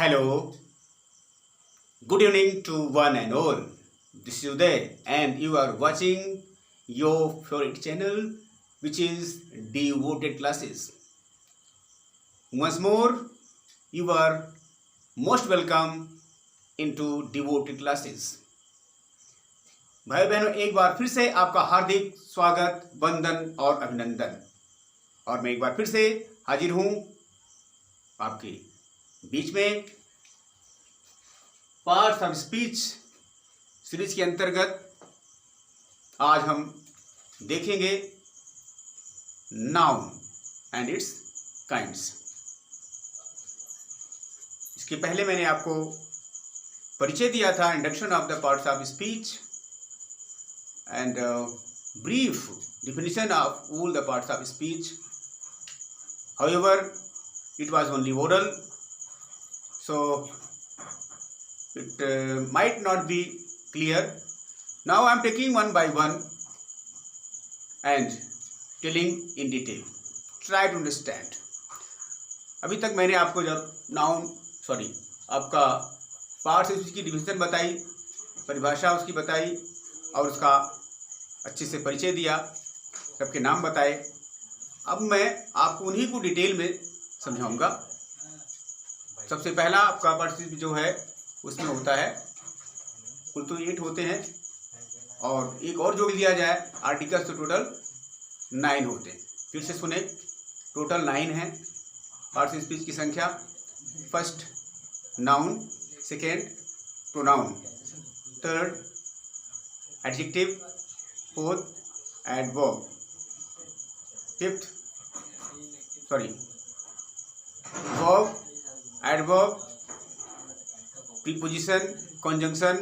Hello, good evening to one and all. This is Uday, and you are watching your favorite channel, which is Devoted Classes. Once more, you are most welcome into Devoted Classes. भाई बहनों, एक बार फिर से आपका हार्दिक स्वागत, वंदन और अभिनंदन। और मैं एक बार फिर से हाजिर हूँ आपके बीच में पार्ट्स ऑफ स्पीच सीरीज के अंतर्गत आज हम देखेंगे नाउन एंड इट्स काइंड्स। इसके पहले मैंने आपको परिचय दिया था, introduction of the parts of speech and brief definition of all the parts of speech. However, it was only oral, so it might not be clear. Now I am taking one by one and telling in detail. Try to understand. अभी तक मैंने आपको जब आपका parts speech की division बताई, परिभाषा उसकी बताई और उसका अच्छे से परिचय दिया, सबके नाम बताए। अब मैं आपको उन्हीं को डिटेल में समझाऊंगा। सबसे पहला आपका पार्ट जो है उसमें होता है, कुल तो 8 होते हैं और एक और जोड़ दिया जाए आर्टिकल्स तो टोटल 9 होते हैं। फिर से सुने, टोटल 9 है पार्ट्स स्पीच की संख्या। First noun, second pronoun, third adjective, fourth adverb, fifth verb, adverb, preposition, conjunction,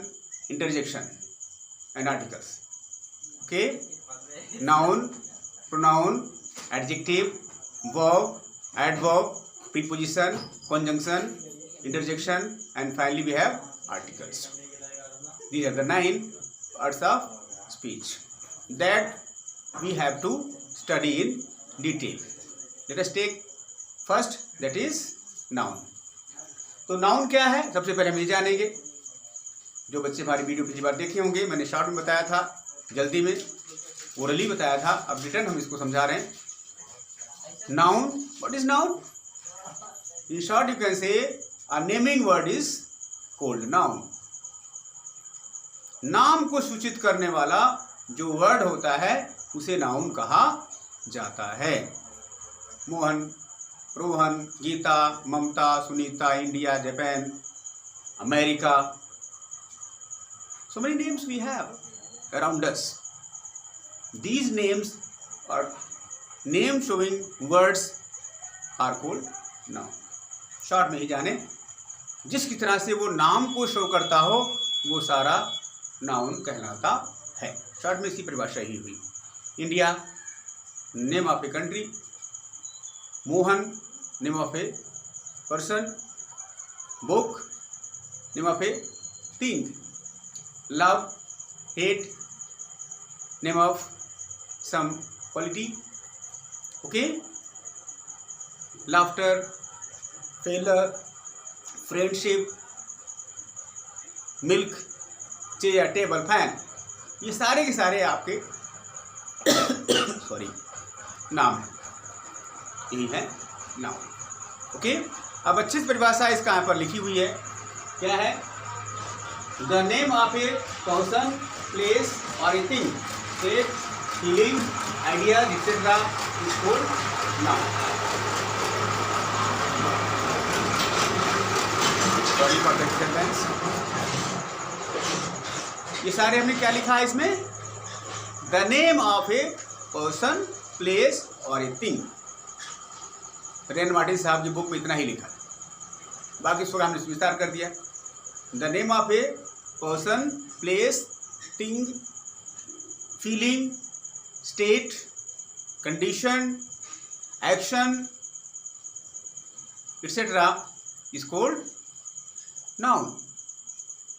interjection and articles. Okay, noun, pronoun, adjective, verb, adverb, preposition, conjunction, interjection and finally we have articles. These are the 9 parts of speech that we have to study in detail. Let us take first, that is noun. तो noun क्या है, सबसे पहले हम ये जानेंगे। जो बच्चे हमारी वीडियो पिछली बार देखे होंगे, मैंने शॉर्ट में बताया था, जल्दी में ओरली बताया था, अब रिटर्न हम इसको समझा रहे हैं। Noun, what is noun? In short you can say a naming word is called noun. नाम को सूचित करने वाला जो वर्ड होता है उसे नाउन कहा जाता है। Mohan, Rohan, Geeta, Mamta, Sunita, India, Japan, America, so many names we have around us. These names are name showing words are called noun. Short में ही जाने, जिसकी तरह से वो नाम को शो करता हो वो सारा नाउन कहलाता है। शॉर्ट में इसकी परिभाषा ही हुई। India, name of a country. Mohan, name of a person. Book, name of a thing. Love, hate, name of some quality. Okay, laughter, failure, friendship, milk, chair, table, fan, ये सारे के सारे आपके नाम है, यही है नाउन। ओके, अब अच्छी परिभाषा इसका यहाँ पर लिखी हुई है। क्या है? The name of a person, place और a thing, state, feeling, idea etcetera is called noun. Sorry for the disturbance. ये सारे हमने क्या लिखा है इसमें? The name of a person, place और ए थिंग। रेन मार्टिन साहब की बुक में इतना ही लिखा है, बाकी इसको हमने विस्तार कर दिया। The name of a person, place, thing, feeling, state, condition, action etcetera is called noun.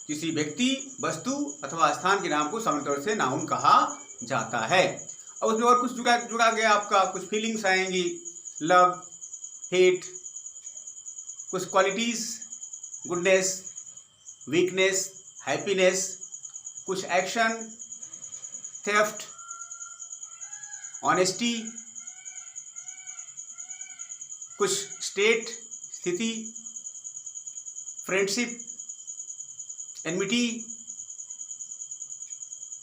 किसी व्यक्ति, वस्तु अथवा स्थान के नाम को सामान्य तौर से नाउन कहा जाता है। और उसमें और कुछ जुड़ा गया आपका, कुछ फीलिंग्स आएंगी, लव, हेट, कुछ क्वालिटीज गुडनेस, वीकनेस, हैप्पीनेस, कुछ एक्शन, थेफ्ट, ऑनेस्टी, कुछ स्टेट, स्थिति, फ्रेंडशिप, एनमिटी,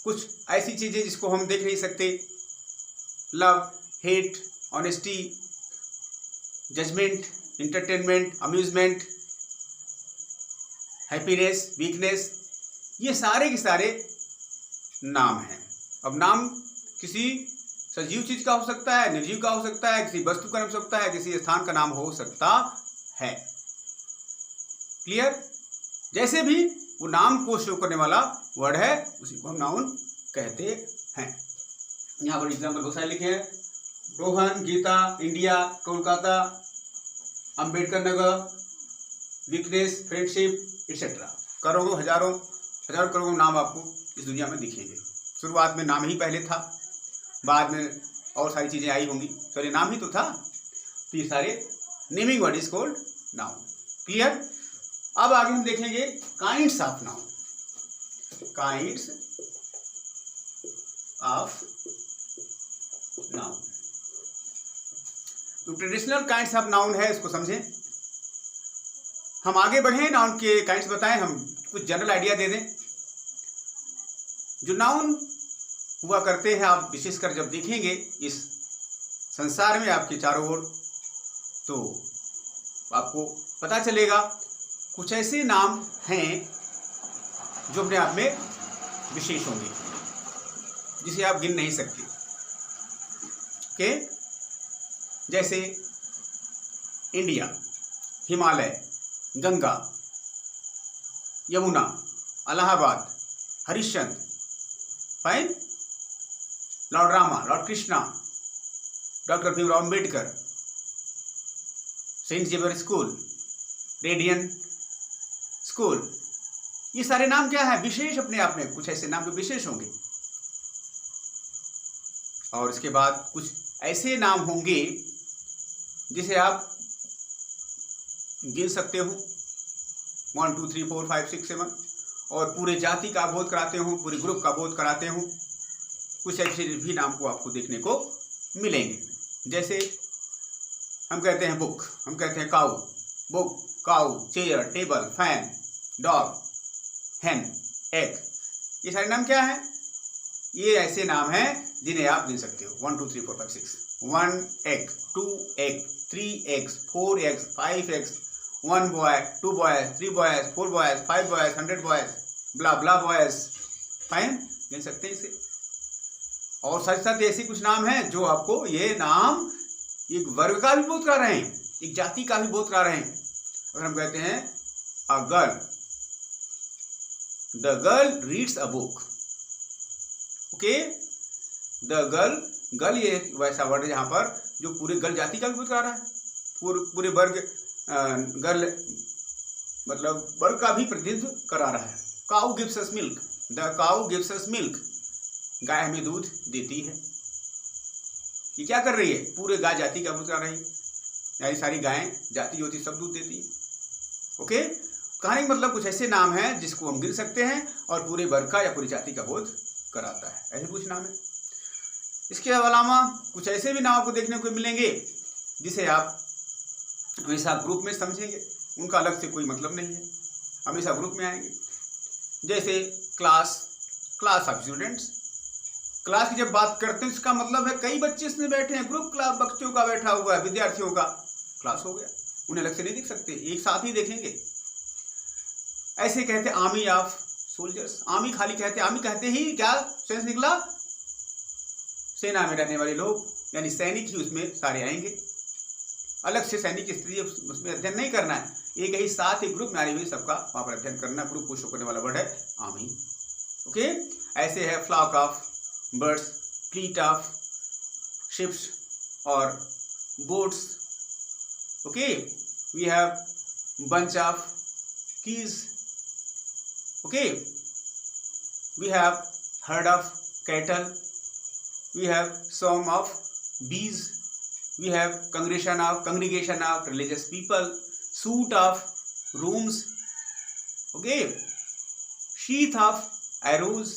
कुछ ऐसी चीजें जिसको हम देख नहीं सकते, love, hate, honesty, judgement, entertainment, amusement, happiness, weakness, ये सारे के सारे नाम हैं। अब नाम किसी सजीव चीज का हो सकता है, निर्जीव का हो सकता है, किसी वस्तु का नाम हो सकता है, किसी स्थान का नाम हो सकता है। क्लियर? जैसे भी वो नाम को शो करने वाला वर्ड है उसी को हम नाउन कहते हैं। यहाँ पर एग्जाम्पल बहुत सारे लिखे हैं, Rohan, Gita, India, Kolkata, Ambedkar Nagar, weakness, friendship etcetera. करोड़ों हजारों करोड़ों नाम आपको इस दुनिया में दिखेंगे। शुरुआत में नाम ही पहले था, बाद में और सारी चीजें आई होंगी, चलिए नाम ही तो था। तो ये सारे naming word is called noun. Clear? अब आगे हम देखेंगे kinds of noun. Kinds of noun, तो ट्रेडिशनल काइंड्स ऑफ नाउन है, इसको समझें। हम आगे बढ़े, नाउन के काइंड्स बताएं, हम कुछ जनरल आइडिया दे दें। जो नाउन हुआ करते हैं, आप विशेषकर जब देखेंगे इस संसार में आपके चारों ओर, तो आपको पता चलेगा कुछ ऐसे नाम हैं जो अपने आप में विशेष होंगे, जिसे आप गिन नहीं सकते। ओके? जैसे India, Himalaya, Ganga, Yamuna, Allahabad, Harishchandra, fine, Lord Rama, Lord Krishna, doctor Bhimrao Ambedkar, Saint Xavier school, Radiant school, ये सारे नाम क्या है? विशेष अपने आप में, कुछ ऐसे नाम जो विशेष होंगे। और इसके बाद कुछ ऐसे नाम होंगे जिसे आप गिन सकते हो, 1 2 3 4 5 6 7, और पूरे जाति का बोध कराते हो, पूरे ग्रुप का बोध कराते हो। कुछ ऐसे भी नाम को आपको देखने को मिलेंगे। जैसे हम कहते हैं बुक, हम कहते हैं काऊ, बुक, काऊ, चेयर, टेबल, फैन, डॉग, हैन, एग, ये सारे नाम क्या हैं? ये ऐसे नाम हैं जिन्हें आप गिन सकते हो, 1 2 3 4 5 6, 1 egg, 2 egg, 3 eggs, 4 eggs, 5 eggs, 1 boy, 2 boys, 3 boys, 4 boys, 5 boys, 100 boys, blah blah boys, fine, गिन सकते हैं इसे। और साथ साथ ऐसे कुछ नाम हैं जो आपको ये नाम एक वर्ग का भी बोध करा रहे हैं, एक जाति का भी बोध करा रहे हैं। अगर हम कहते हैं a girl, the girl reads a book, okay, the girl ये वैसा वर्ड है जहां पर जो पूरे गर्ल जाति का भी बोध करा रहा है, पूरे वर्ग गर्ल मतलब वर्ग का भी प्रतिनिधित्व करा रहा है। Cow gives us milk, the cow gives us milk, गाय हमें दूध देती है। ये क्या कर रही है? पूरे गाय जाति का बोध करा रही है, यानी सारी गायें जाति जो होती सब दूध देती है। ओके, कहने का मतलब कुछ ऐसे नाम हैं जिसको हम गिन सकते हैं और पूरे वर्ग का या पूरी जाति का बोध कराता है, ऐसे कुछ नाम है। इसके अलावा कुछ ऐसे भी नाम आपको देखने को मिलेंगे जिसे आप हमेशा ग्रुप में समझेंगे, उनका अलग से कोई मतलब नहीं है, हमेशा ग्रुप में आएंगे। जैसे क्लास ऑफ स्टूडेंट्स, क्लास की जब बात करते हैं इसका मतलब है कई बच्चे इसमें बैठे हैं, ग्रुप क्लास बच्चों का बैठा हुआ है, विद्यार्थियों का क्लास हो गया, उन्हें अलग से नहीं दिख सकते, एक साथ ही देखेंगे। ऐसे कहते हैं आर्मी ऑफ सोल्जर्स, आर्मी खाली कहते, आर्मी कहते ही क्या सेंस निकला? सेना में रहने वाले लोग, यानी सैनिक ही उसमें सारे आएंगे, अलग से सैनिक की स्थिति उसमें अध्ययन नहीं करना है, एक ही साथ ही ग्रुप में आने हुए सबका वहां पर अध्ययन करना, ग्रुप को शो करने वाला वर्ड है आर्मी। ओके, ऐसे है flock of birds, fleet of ships और boats. Okay, we have bunch of keys, okay, we have herd of cattle, we have swarm of bees, we have congregation of religious people, suite of rooms, okay, sheath of arrows,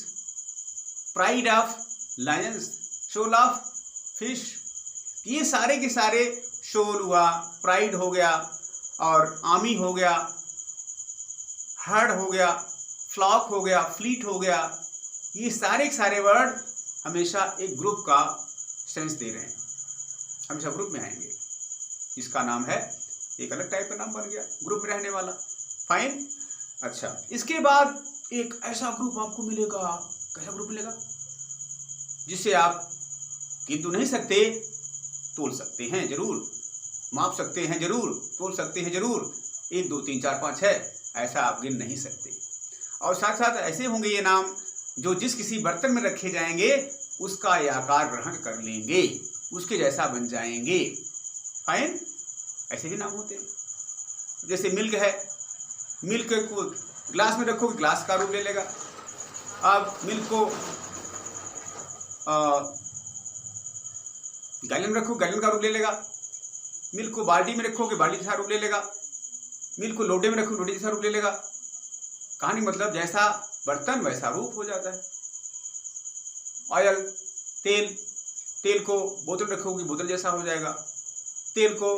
pride of lions, shoal of fish. ये सारे के सारे, शोल हुआ, pride हो गया, और army हो गया, हर्ड हो गया, फ्लॉक हो गया, फ्लीट हो गया, ये सारे के सारे वर्ड हमेशा एक ग्रुप का सेंस दे रहे हैं, हमेशा ग्रुप में आएंगे, जिसका नाम है, एक अलग टाइप का नाम बन गया, ग्रुप में रहने वाला। फाइन। अच्छा, इसके बाद एक ऐसा ग्रुप आपको मिलेगा, कैसा ग्रुप मिलेगा, जिसे आप गिन तो नहीं सकते, तोल सकते हैं जरूर, माप सकते हैं जरूर, तोल सकते हैं जरूर। 1 2 3 4 5 6 ऐसा आप गिन नहीं सकते। और साथ साथ ऐसे होंगे ये नाम जो जिस किसी बर्तन में रखे जाएंगे उसका ये आकार ग्रहण कर लेंगे, उसके जैसा बन जाएंगे। फाइन। ऐसे भी नाम होते हैं, जैसे मिल्क है, मिल्क को ग्लास में रखोगे ग्लास का रूप ले लेगा। अब मिल्क को गैलन में रखो, गैलन का रूप ले लेगा। मिल्क को बाल्टी में रखोगे बाल्टी जैसा रूप ले लेगा। मिल्क को लोटे में रखो लोटे जैसा रूप ले लेगा। कहानी मतलब जैसा बर्तन वैसा रूप हो जाता है। ऑयल, तेल, तेल को बोतल में रखोगे बोतल जैसा हो जाएगा। तेल को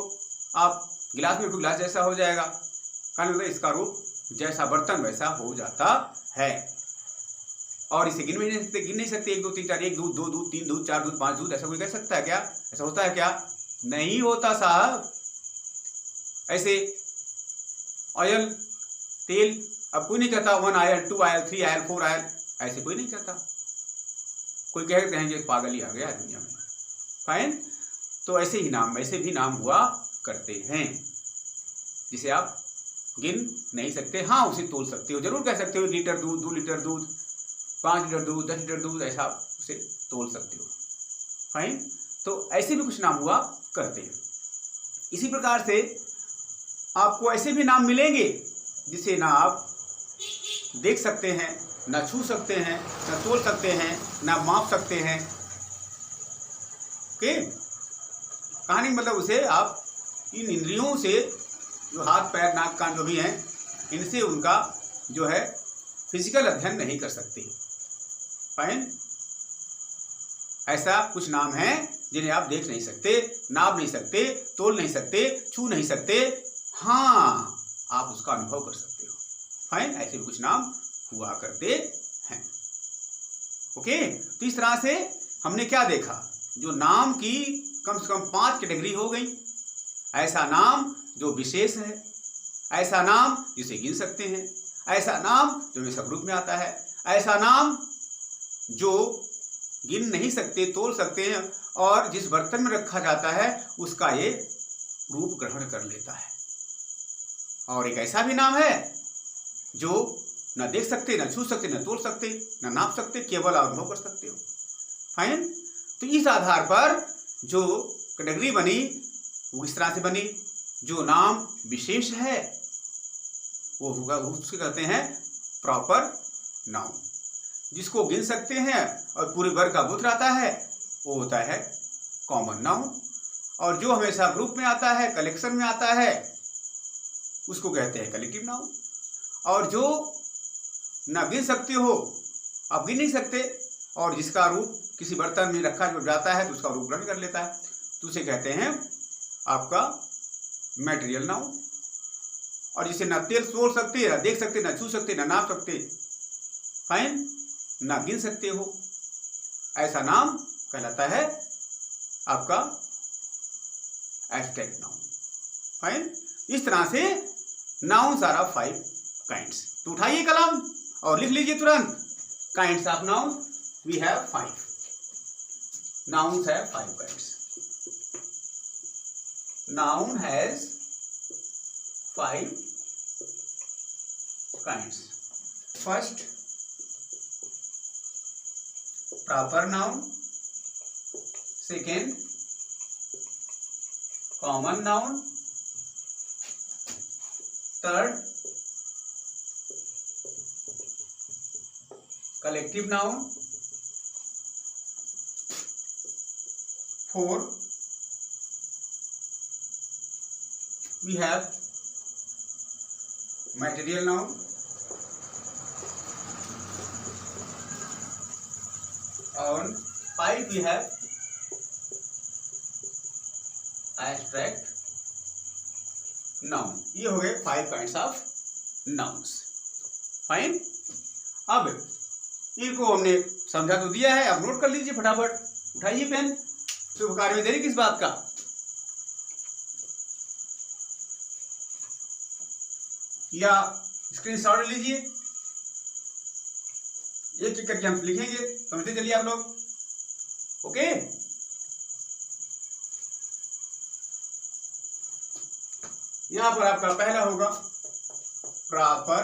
आप गिलास में रखो गिलास जैसा हो जाएगा। कहानी मतलब इसका रूप जैसा बर्तन वैसा हो जाता है। और इसे गिन नहीं सकते 1 2 3 4, 1 दूध 2 दूध 3 दूध 4 दूध 5 दूध, ऐसा कोई कह सकता है क्या? ऐसा होता है क्या? नहीं होता साहब। ऐसे ऑयल, तेल, अब कोई नहीं कहता 1 आयल 2 आयल 3 आयल 4 आयल, ऐसे कोई नहीं कहता। कोई कहते हैं कि पागल ही आ गया दुनिया में। फाइन। तो ऐसे भी नाम हुआ करते हैं जिसे आप गिन नहीं सकते। हाँ, उसे तोल सकते हो, जरूर कह सकते हो, लीटर दूध 2 लीटर दूध 5 लीटर दूध 10 लीटर दूध, ऐसा उसे तोल सकते हो। फाइन। तो ऐसे भी कुछ नाम हुआ करते हैं। इसी प्रकार से आपको ऐसे भी नाम मिलेंगे जिसे ना आप देख सकते हैं, ना छू सकते हैं, ना तोल सकते हैं, ना माप सकते हैं। ओके, कहानी मतलब उसे आप इन इंद्रियों से, जो हाथ पैर नाक कान जो भी हैं, इनसे उनका जो है फिजिकल अध्ययन नहीं कर सकते। फाइन। ऐसा कुछ नाम है जिन्हें आप देख नहीं सकते, नाप नहीं सकते, तोल नहीं सकते, छू नहीं सकते, हाँ आप उसका अनुभव कर सकते हो। फाइन। ऐसे भी कुछ नाम हुआ करते हैं। ओके, तो इस तरह से हमने क्या देखा, जो नाम की कम से कम 5 कैटेगरी हो गई। ऐसा नाम जो विशेष है, ऐसा नाम जिसे गिन सकते हैं, ऐसा नाम जो हमेशा ग्रुप में आता है, ऐसा नाम जो गिन नहीं सकते, तोल सकते हैं, और जिस बर्तन में रखा जाता है उसका ये रूप ग्रहण कर लेता है। और एक ऐसा भी नाम है जो न देख सकते, न छू सकते, न तोल सकते, न नाप सकते, केवल अनुभव कर सकते हो। फाइन। तो इस आधार पर जो कैटेगरी बनी वो इस तरह से बनी, जो नाम विशेष है वो होगा, उसको कहते हैं प्रॉपर नाउन। जिसको गिन सकते हैं और पूरे वर्ग का बुत आता है वो होता है कॉमन नाउन। और जो हमेशा ग्रुप में आता है, कलेक्शन में आता है, उसको कहते हैं कलेक्टिव नाउन। और जो ना गिन सकते हो, आप गिन नहीं सकते, और जिसका रूप किसी बर्तन में रखा जो जाता है तो उसका रूप ग्रहण कर लेता है, तो उसे कहते हैं आपका मैटेरियल नाउन। और जिसे ना तेल तोड़ सकते, ना देख सकते, ना छू सकते, ना नाप सकते, फाइन, ना गिन सकते हो, ऐसा नाम कहलाता है आपका एब्स्ट्रैक्ट नाउन। फाइन। इस तरह से नाउन्स आर ऑफ 5 काइंड्स। तो उठाइए कलम और लिख लीजिए तुरंत, kinds of noun we have 5। Nouns have 5 kinds. Noun has 5 kinds. First, proper noun. Second, common noun. Third, collective noun. Fourth, we have material noun. On 5 we have abstract noun. ये हो गए 5 kinds of nouns. फाइन. अब इनको हमने समझा तो दिया है, अब नोट कर लीजिए फटाफट. उठाइए पेन. शुभ कार्य में देरी किस बात का? या स्क्रीनशॉट लीजिए. एक एक करके हम लिखेंगे, समझते चलिए आप लोग. ओके. यहां पर आपका पहला होगा proper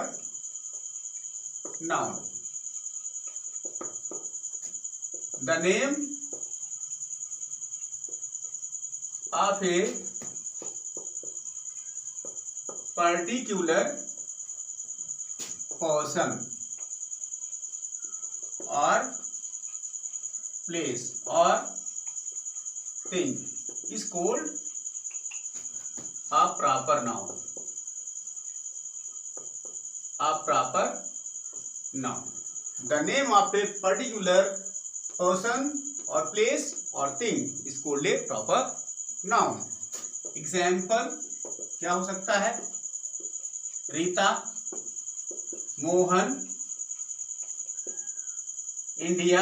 noun. The name of a particular person और प्लेस और thing is called a proper noun. A proper noun. The name of a particular person or place or thing is called a proper noun. Example क्या हो सकता है? Rita, Mohan, India,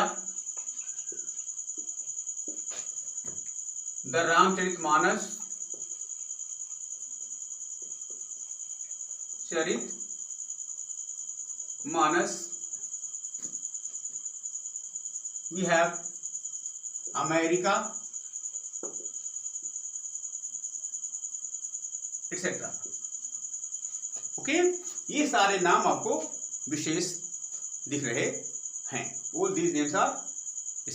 the Ramcharitmanas, Charit Manas. We have America, etc. Okay. ये सारे नाम आपको विशेष दिख रहे हैं. All these names are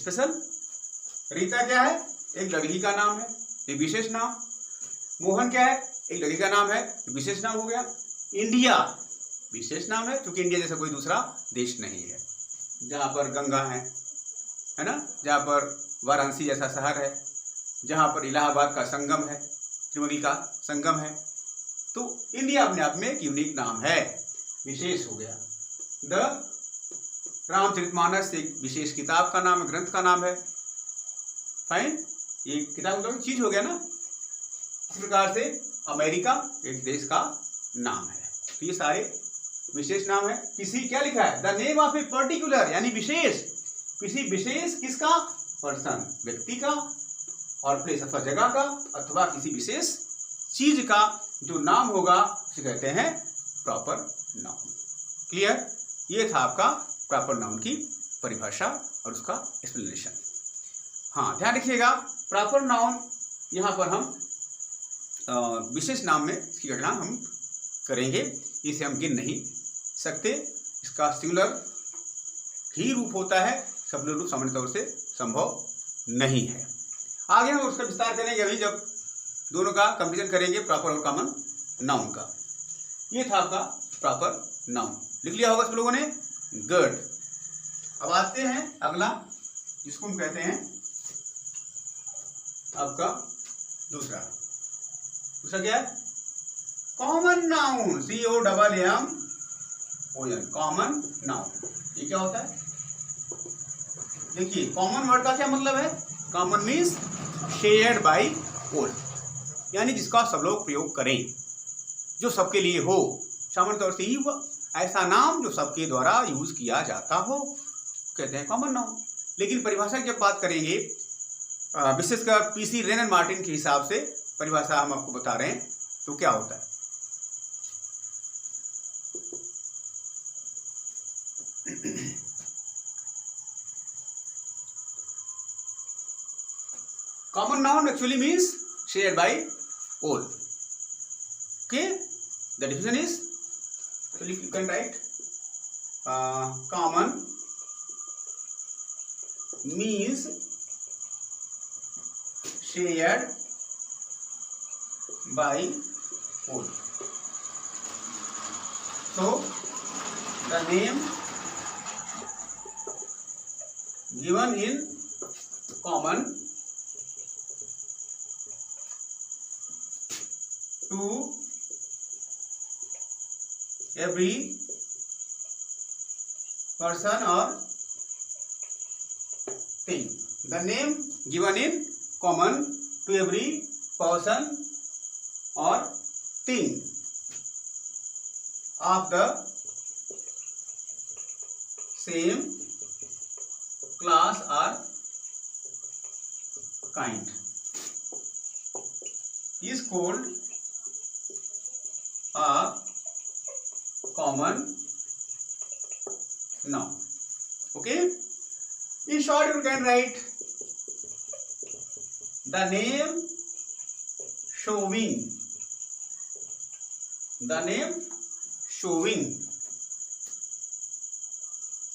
special. Rita क्या है? एक लड़की का नाम है, एक विशेष नाम. मोहन क्या है? एक लड़की का नाम है, विशेष नाम हो गया. इंडिया विशेष नाम है क्योंकि इंडिया जैसा कोई दूसरा देश नहीं है जहां पर गंगा है ना, जहां पर वाराणसी जैसा शहर है, जहां पर इलाहाबाद का संगम है, त्रिवेणी का संगम है. तो इंडिया अपने आप में एक यूनिक नाम है, विशेष हो गया. द रामचरितमानस एक विशेष किताब का नाम है, ग्रंथ का नाम है. फाइन. ये किताब का चीज हो गया ना. इस प्रकार से अमेरिका एक देश का नाम है. तो ये सारे विशेष नाम है. किसी क्या लिखा है? The name of a particular यानी विशेष, किसी विशेष किसका? पर्सन व्यक्ति का, और प्लेस अथवा जगह का, अथवा किसी विशेष चीज का जो नाम होगा उसे कहते हैं प्रॉपर नाउन. क्लियर? ये था आपका प्रॉपर नाउन की परिभाषा और उसका एक्सप्लेनेशन. हाँ, ध्यान रखिएगा. प्रॉपर नाउन यहाँ पर हम विशेष नाम में इसकी गणना हम करेंगे. इसे हम गिन नहीं सकते. इसका सिंगुलर ही रूप होता है, सब रूप सामान्य तौर से संभव नहीं है. आगे हम उसका विस्तार करेंगे अभी जब दोनों का कंपैरिजन करेंगे, प्रॉपर और कॉमन नाउन का. ये था आपका प्रॉपर नाउन. लिख लिया होगा सब लोगों ने? गुड. अब आते हैं अगला जिसको हम कहते हैं आपका दूसरा क्या है? Common noun. COMMON. Common noun. ये क्या होता है? देखिए, कॉमन वर्ड का क्या मतलब है? Common means shared by all, यानी जिसका सब लोग प्रयोग करें, जो सबके लिए हो. सामान्य तौर से ही ऐसा नाम जो सबके द्वारा यूज किया जाता हो कहते हैं कॉमन नाउन. लेकिन परिभाषा की जब बात करेंगे, विशेषकर PC रेन एंड मार्टिन के हिसाब से परिभाषा हम आपको बता रहे हैं, तो क्या होता है? Common noun actually means shared by all. Okay, the definition is, so you can write common means shared by all. So the name given in common to every person or thing. The name given in common to every person or thing of the same class or kind is called a common noun. Okay, in short you can write the name showing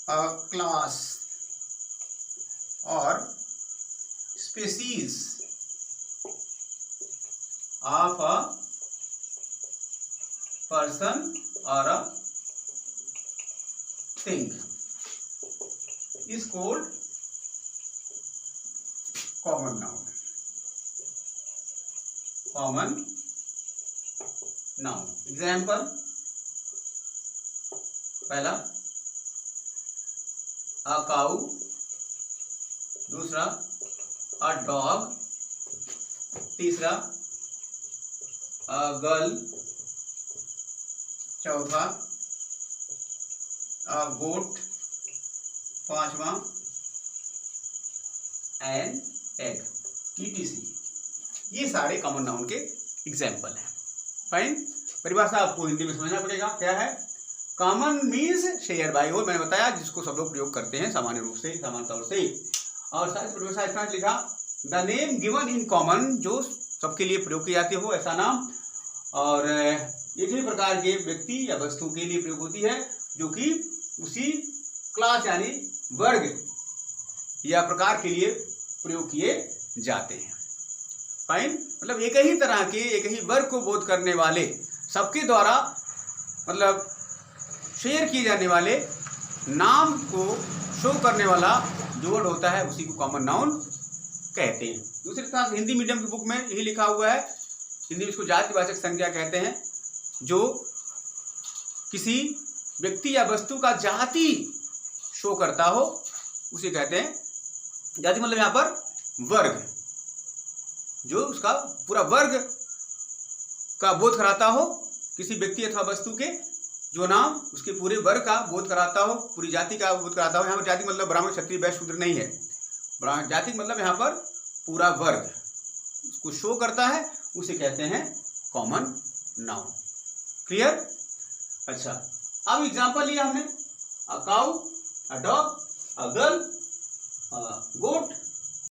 a class or species of a person or a thing is called common noun. Example, पहला a cow, दूसरा a dog, तीसरा a girl, चौथा a goat, पांचवा an egg, etc. ये सारे common noun के example हैं. Fine. परिभाषा आपको हिंदी में समझना पड़ेगा. क्या है? Common means share by all. मैंने बताया जिसको सब लोग प्रयोग करते हैं सामान्य रूप से, सामान्य तौर से. और सारी परिभाषा इतना लिखा, the name given in common, जो सबके लिए प्रयोग किए जाते हो ऐसा नाम, और एक ही प्रकार के व्यक्ति या वस्तु के लिए प्रयोग होती है जो कि उसी क्लास यानी वर्ग या प्रकार के लिए प्रयोग किए जाते हैं. फाइन. मतलब एक ही तरह के, एक ही वर्ग को बोध करने वाले, सबके द्वारा मतलब शेयर किए जाने वाले नाम को शो करने वाला जो वर्ड होता है उसी को कॉमन नाउन कहते हैं. दूसरी तरह हिंदी मीडियम की बुक में यही लिखा हुआ है, हिंदी में इसको जातिवाचक संज्ञा कहते हैं, जो किसी व्यक्ति या वस्तु का जाति शो करता हो उसे कहते हैं. जाति मतलब यहाँ पर वर्ग, जो उसका पूरा वर्ग का बोध कराता हो, किसी व्यक्ति अथवा वस्तु के जो नाम उसके पूरे वर्ग का बोध कराता हो, पूरी जाति का बोध कराता हो. यहाँ पर जाति मतलब ब्राह्मण क्षत्रिय वैश्य शूद्र नहीं है. जाति मतलब यहाँ पर पूरा वर्ग उसको शो करता है, उसे कहते हैं कॉमन नाउन. क्लियर? अच्छा, अब एग्जांपल लिया हमने, a cow, a dog, a girl, a goat,